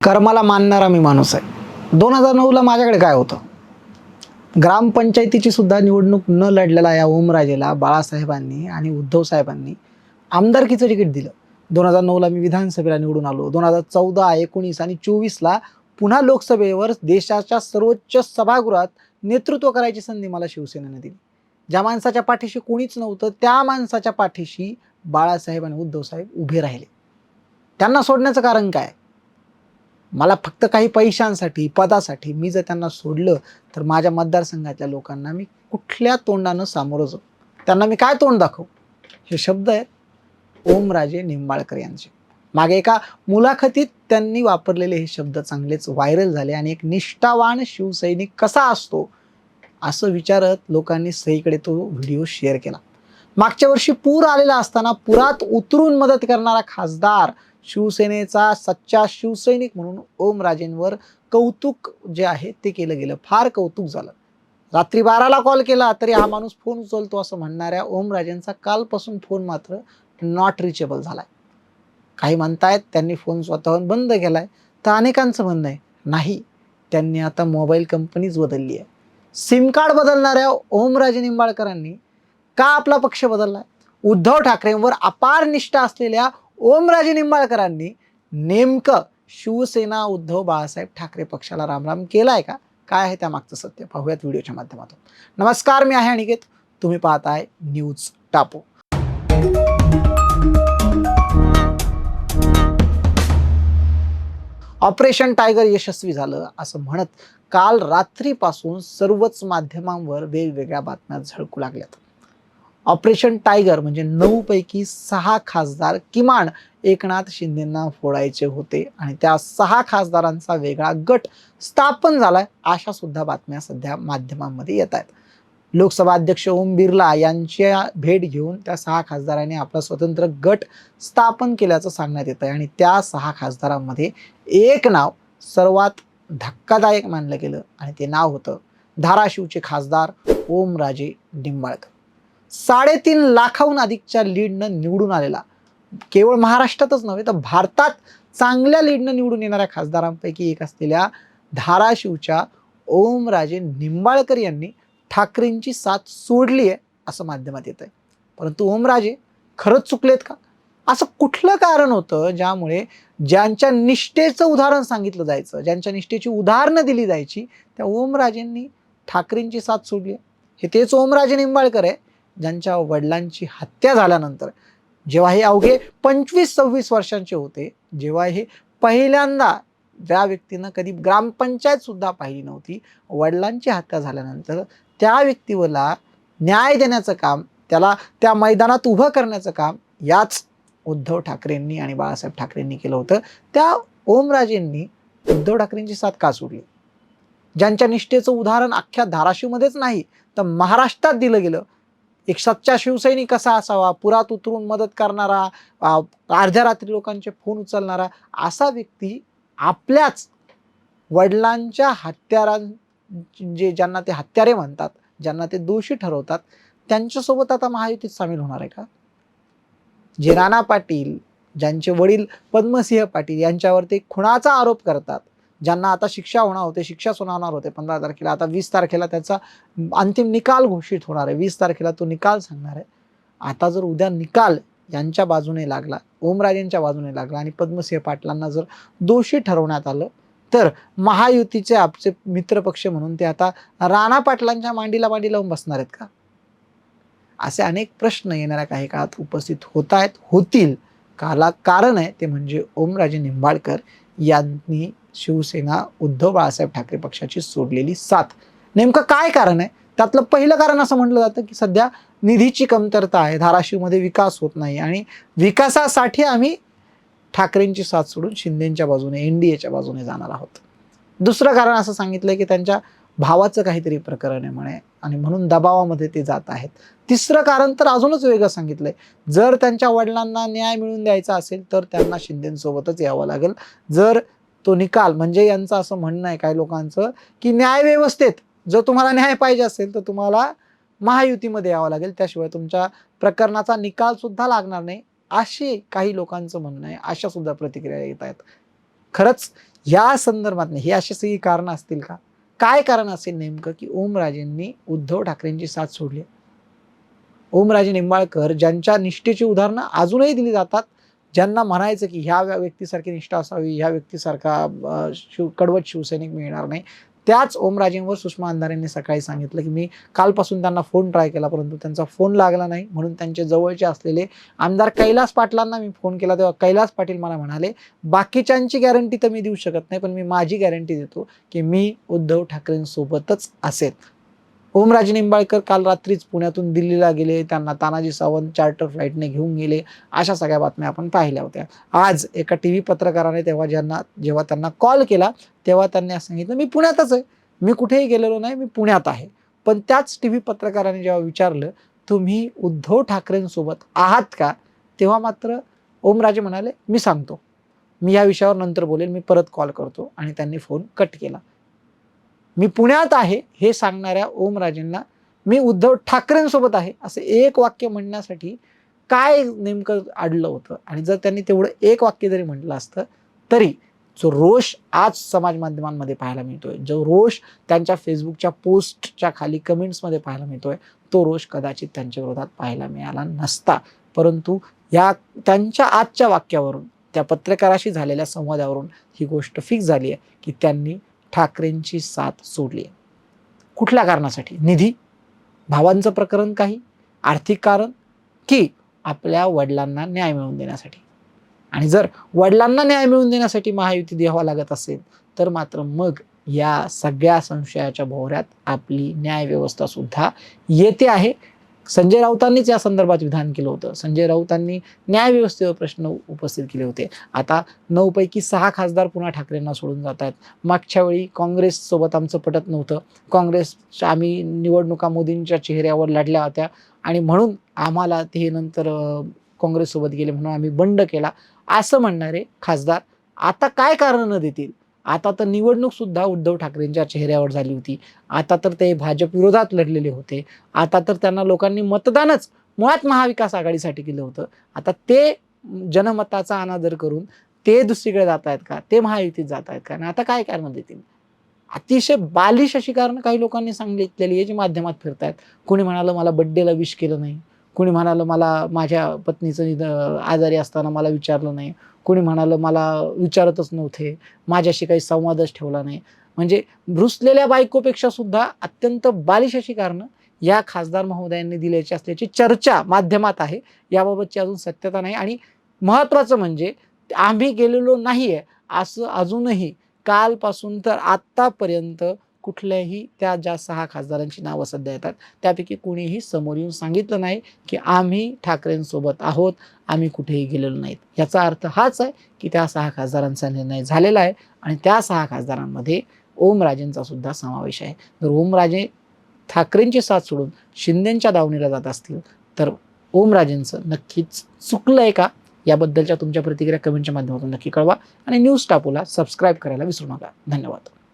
कर्माला मानणारा मी माणूस आहे. 2009ला माझ्याकडे काय होतं? ग्रामपंचायतीची सुद्धा निवडणूक न लढलेला या ओमराजेला बाळासाहेबांनी आणि उद्धव साहेबांनी आमदारकीचं तिकीट दिलं. 2009ला मी विधानसभेला निवडून आलो. 2014, 19 आणि 24ला पुन्हा लोकसभेवर देशाच्या सर्वोच्च सभागृहात नेतृत्व करायची संधी मला शिवसेनेने दिली. ज्या माणसाच्या पाठीशी कोणीच नव्हतं त्या माणसाच्या पाठीशी बाळासाहेब आणि उद्धव साहेब उभे राहिले. त्यांना सोडण्याचं कारण काय? मला फक्त काही पैशांसाठी, पदासाठी मी जर त्यांना सोडलं तर माझ्या मतदारसंघातल्या लोकांना मी कुठल्या तोंडानं सामोरं जाऊ? त्यांना मी काय तोंड दाखवू? हे शब्द आहेत ओमराजे निंबाळकर यांचे. मागे एका मुलाखतीत त्यांनी वापरलेले हे शब्द चांगलेच व्हायरल झाले आणि एक निष्ठावान शिवसैनिक कसा असतो असं विचारत लोकांनी सगळीकडे तो व्हिडिओ शेअर केला. मागच्या वर्षी पूर आलेला असताना पुरात उतरून मदत करणारा खासदार, शिवसेनेचा सच्चा शिवसैनिक म्हणून ओमराजेंवर कौतुक जे आहे ते केलं गेलं. फार कौतुक झालं. रात्री 12ला कॉल केला तरी हा माणूस फोन उचलतो असं म्हणणाऱ्या ओमराजेंचा कालपासून फोन मात्र नॉट रिचेबल झालाय. काही म्हणतायत त्यांनी फोन स्वतःहून बंद केलाय, तर अनेकांचं म्हणणं आहे नाही, त्यांनी आता मोबाईल कंपनीच बदलली आहे. सिम कार्ड बदलणाऱ्या ओमराजे निंबाळकरांनी का आपला पक्ष बदललाय? उद्धव ठाकरेंवर अपार निष्ठा असलेल्या ओमराजे निंबाळकरांनी नेमकं शिवसेना उद्धव बाळासाहेब ठाकरे पक्षाला रामराम केलाय का? काय आहे त्यामागचं सत्य? पाहूयात व्हिडिओच्या माध्यमातून. नमस्कार, मी आहे अनिकेत. तुम्ही पाहताय न्यूज टापू. ऑपरेशन टायगर यशस्वी झालं असं म्हणत काल रात्रीपासून सर्वच माध्यमांवर वेगवेगळ्या बातम्या झळकू लागल्यात. ऑपरेशन टायगर म्हणजे 9 पैकी 6 खासदार किमान एकनाथ शिंदेंना फोडायचे होते आणि त्या 6 खासदारांचा वेगळा गट स्थापन झालाय अशा सुद्धा बातम्या सध्या माध्यमांमध्ये येत आहेत. लोकसभा अध्यक्ष ओम बिर्ला यांच्या भेट घेऊन त्या 6 खासदारांनी आपला स्वतंत्र गट स्थापन केल्याचं सांगण्यात येत आहे आणि त्या 6 खासदारांमध्ये एक नाव सर्वात धक्कादायक मानलं गेलं आणि ते नाव होतं धाराशिवचे खासदार ओमराजे निंबाळकर. 3.5 लाखाहून अधिकच्या लीडनं निवडून आलेला, केवळ महाराष्ट्रातच नव्हे तर भारतात चांगल्या लीडनं निवडून येणाऱ्या खासदारांपैकी एक असलेल्या धाराशिवच्या ओमराजे निंबाळकर यांनी ठाकरेंची साथ सोडली आहे असं माध्यमात येत आहे. परंतु ओमराजे खरंच चुकलेत का? असं कुठलं कारण होतं ज्यामुळे ज्यांच्या निष्ठेचं उदाहरण सांगितलं जायचं, ज्यांच्या निष्ठेची उदाहरणं दिली जायची, त्या ओमराजेंनी ठाकरेंची साथ सोडली? हे तेच ओमराजे निंबाळकर आहे ज्यांच्या वडिलांची हत्या झाल्यानंतर, जेव्हा हे अवघे 25-26 वर्षांचे होते, जेव्हा हे पहिल्यांदा ज्या व्यक्तीनं कधी ग्रामपंचायत सुद्धा पाहिली नव्हती, वडिलांची हत्या झाल्यानंतर त्या व्यक्तीला न्याय देण्याचं काम, त्याला त्या मैदानात उभं करण्याचं काम याच उद्धव ठाकरेंनी आणि बाळासाहेब ठाकरेंनी केलं होतं. त्या ओमराजेंनी उद्धव ठाकरेंची साथ का सोडली? ज्यांच्या निष्ठेचं उदाहरण अख्ख्या धाराशिवमध्येच नाही तर महाराष्ट्रात दिलं गेलं. एक सच्चा शिवसैनिक कसा असावा, पुरात उतरून मदत करणारा, अर्ध्या रात्री लोकांचे फोन उचलणारा असा व्यक्ती आपल्याच वडिलांच्या जे ज्यांना ते हत्यारे म्हणतात, ज्यांना ते दोषी ठरवतात, त्यांच्यासोबत आता महायुतीत सामील होणार आहे का? जे राणा पाटील, ज्यांचे वडील पद्मसिंह पाटील यांच्यावरती खुनाचा आरोप करतात, ज्यांना आता शिक्षा होणार होते, शिक्षा सुनावणार होते 15 तारखेला, आता 20 तारखेला त्याचा अंतिम निकाल घोषित होणार आहे. 20 तारखेला तो निकाल सांगणार आहे. आता जर उद्या निकाल यांच्या बाजूने लागला, ओमराजेंच्या बाजूने लागला आणि पद्मसिंह पाटलांना जर दोषी ठरवण्यात आलं, तर महायुतीचे आपचे मित्रपक्ष म्हणून ते आता राणा पाटलांच्या मांडीला मांडी लावून बसणार आहेत का? असे अनेक प्रश्न येणाऱ्या काही काळात उपस्थित होत आहेत, होतील. कारण आहे ते म्हणजे ओमराजे निंबाळकर यांनी शिवसेना उद्धव बाळासाहेब ठाकरे पक्षाची सोडलेली साथ. नेमकं काय कारण आहे? त्यातलं पहिलं कारण असं म्हटलं जातं की सध्या निधीची कमतरता आहे, धाराशिवमध्ये विकास होत नाही आणि विकासासाठी आम्ही ठाकरेंची साथ सोडून शिंदेच्या बाजूने, एनडीएच्या बाजूने जाणार आहोत. दुसरं कारण असं सांगितलंय की त्यांच्या भावाचं काहीतरी प्रकरण आहे म्हणे आणि म्हणून दबावामध्ये ते जात आहेत. तिसरं कारण तर अजूनच वेगळं सांगितलंय, जर त्यांच्या वडिलांना न्याय मिळवून द्यायचा असेल तर त्यांना शिंदेसोबतच यावं लागेल. जर तो निकाल, म्हणजे यांचं असं म्हणणं आहे काही लोकांचं की न्याय व्यवस्थेत जर तुम्हाला न्याय पाहिजे असेल तर तुम्हाला महायुतीमध्ये यावं लागेल, त्याशिवाय तुमच्या प्रकरणाचा निकाल सुद्धा लागणार नाही, असे काही लोकांचं म्हणणं आहे. अशा सुद्धा प्रतिक्रिया येत आहेत. खरंच या संदर्भात ही अशी सगळी कारणं असतील का? काय कारण असेल नेमकं की ओमराजेंनी उद्धव ठाकरेंची साथ सोडली? ओमराजे निंबाळकर ज्यांच्या निष्ठेची उदाहरणं अजूनही दिली जातात, ज्यांना म्हणायचं की ह्या व्यक्तीसारखी निष्ठा असावी, ह्या व्यक्तीसारखा कडवट शिवसैनिक मिळणार नाही. त्याच ओमराजेंवर सुषमा अंधारेंनी सकाळी सांगितलं की मी कालपासून त्यांना फोन ट्राय केला, परंतु त्यांचा फोन लागला नाही. म्हणून त्यांचे जवळचे असलेले आमदार कैलास पाटलांना मी फोन केला, तेव्हा कैलास पाटील मला म्हणाले, "बाकीच्यांची गॅरंटी तर मी देऊ शकत नाही, पण मी माझी गॅरंटी देतो की मी उद्धव ठाकरेंसोबतच असेल." ओमराजे निंबाळकर काल रात्रीच पुण्यातून दिल्लीला गेले. त्यांना तानाजी सावंत चार्टर फ्लाईटने घेऊन गेले. अशा सगळ्या बातम्या आपण पाहिल्या होत्या. आज एका टीव्ही पत्रकाराने जेव्हा त्यांना कॉल केला, तेव्हा त्यांनी असं सांगितलं, "मी पुण्यातच आहे. मी कुठेही गेलेलो नाही. मी पुण्यात आहे." पण त्याच टीव्ही पत्रकाराने जेव्हा विचारलं, "तुम्ही उद्धव ठाकरेंसोबत आहात का?" तेव्हा मात्र ओमराजे म्हणाले, "मी सांगतो. मी या विषयावर नंतर बोलेल. मी परत कॉल करतो." आणि त्यांनी फोन कट केला. मी पुण्यात आहे हे सांगणाऱ्या ओमराजेंना मी उद्धव ठाकरेंसोबत आहे असं एक वाक्य म्हणण्यासाठी काय नेमकं अडलं होतं? आणि जर त्यांनी तेवढं एक वाक्य जरी म्हटलं असतं, तरी जो रोष आज समाज माध्यमांमध्ये पाहायला मिळतोय, जो रोष त्यांच्या फेसबुकच्या पोस्टच्या खाली कमेंट्समध्ये पाहायला मिळतोय, तो रोष कदाचित त्यांच्या विरोधात पाहायला मिळाला नसता. परंतु या त्यांच्या आजच्या वाक्यावरून, त्या पत्रकाराशी झालेल्या संवादावरून ही गोष्ट फिक्स झाली आहे की त्यांनी ठाकरेंची साथ सोडली आहे. कुठल्या कारणासाठी? निधी, भावांचं प्रकरण, काही आर्थिक कारण, की आपल्या वडिलांना न्याय मिळवून देण्यासाठी? आणि जर वडिलांना न्याय मिळवून देण्यासाठी महायुती द्यावा लागत असेल, तर मात्र मग या सगळ्या संशयाच्या भोवऱ्यात आपली न्यायव्यवस्था सुद्धा येते आहे. संजय राऊतांनीच या संदर्भात विधान केलं होतं. संजय राऊतांनी न्यायव्यवस्थेवर प्रश्न उपस्थित केले होते. आता 9 पैकी 6 खासदार पुन्हा ठाकरेंना सोडून जात आहेत. मागच्या वेळी काँग्रेससोबत आमचं पटत नव्हतं. काँग्रेसच्या आम्ही निवडणुका मोदींच्या चेहऱ्यावर लढल्या होत्या आणि म्हणून आम्हाला ते नंतर काँग्रेससोबत गेले म्हणून आम्ही बंड केला, असं म्हणणारे खासदार आता काय कारणं देतील? आता तर निवडणूक सुद्धा उद्धव ठाकरेंच्या चेहऱ्यावर झाली होती. आता तर ते भाजप विरोधात लढलेले होते. आता तर त्यांना लोकांनी मतदानच मुळात महाविकास आघाडीसाठी केलं होतं. आता ते जनमताचा अनादर करून ते दुसरीकडे जात आहेत का? ते महायुतीत जात आहेत का? आणि आता काय कारणं देतील? अतिशय बालिश अशी कारणं काही लोकांनी सांगितलेली आहे, जी माध्यमात फिरतायत. कोणी म्हणालं मला बर्थडेला विश केलं नाही. कोणी म्हणालं मला माझ्या पत्नीचं आजारी असताना मला विचारलं नाही. कोणी म्हणालं मला विचारतच नव्हते. माझ्याशी काही संवादच ठेवला नाही. म्हणजे रुसलेल्या बायकोपेक्षा सुद्धा अत्यंत बालिश अशी कारणं या खासदार महोदयांनी दिल्याची असल्याची चर्चा माध्यमात आहे. याबाबतची अजून सत्यता नाही आणि महत्त्वाचं म्हणजे आम्ही गेलेलो नाहीये असं अजूनही कालपासून तर आत्तापर्यंत कुठल्याही त्या ज्या 6 खासदारांची नावं सध्या येतात, त्यापैकी कुणीही समोर येऊन सांगितलं नाही की आम्ही ठाकरेंसोबत आहोत, आम्ही कुठेही गेलेलो नाहीत. याचा अर्थ हाच आहे की त्या 6 खासदारांचा निर्णय झालेला आहे आणि त्या 6 खासदारांमध्ये ओमराजेंचा सुद्धा समावेश आहे. जर ओमराजे ठाकरेंची साथ सोडून शिंदेंच्या दावणीला जात असतील, तर ओमराजेंचं नक्कीच चुकलंय का? याबद्दलच्या तुमच्या प्रतिक्रिया कमेंटच्या माध्यमातून नक्की कळवा आणि न्यूज टापूला सबस्क्राईब करायला विसरू नका. धन्यवाद.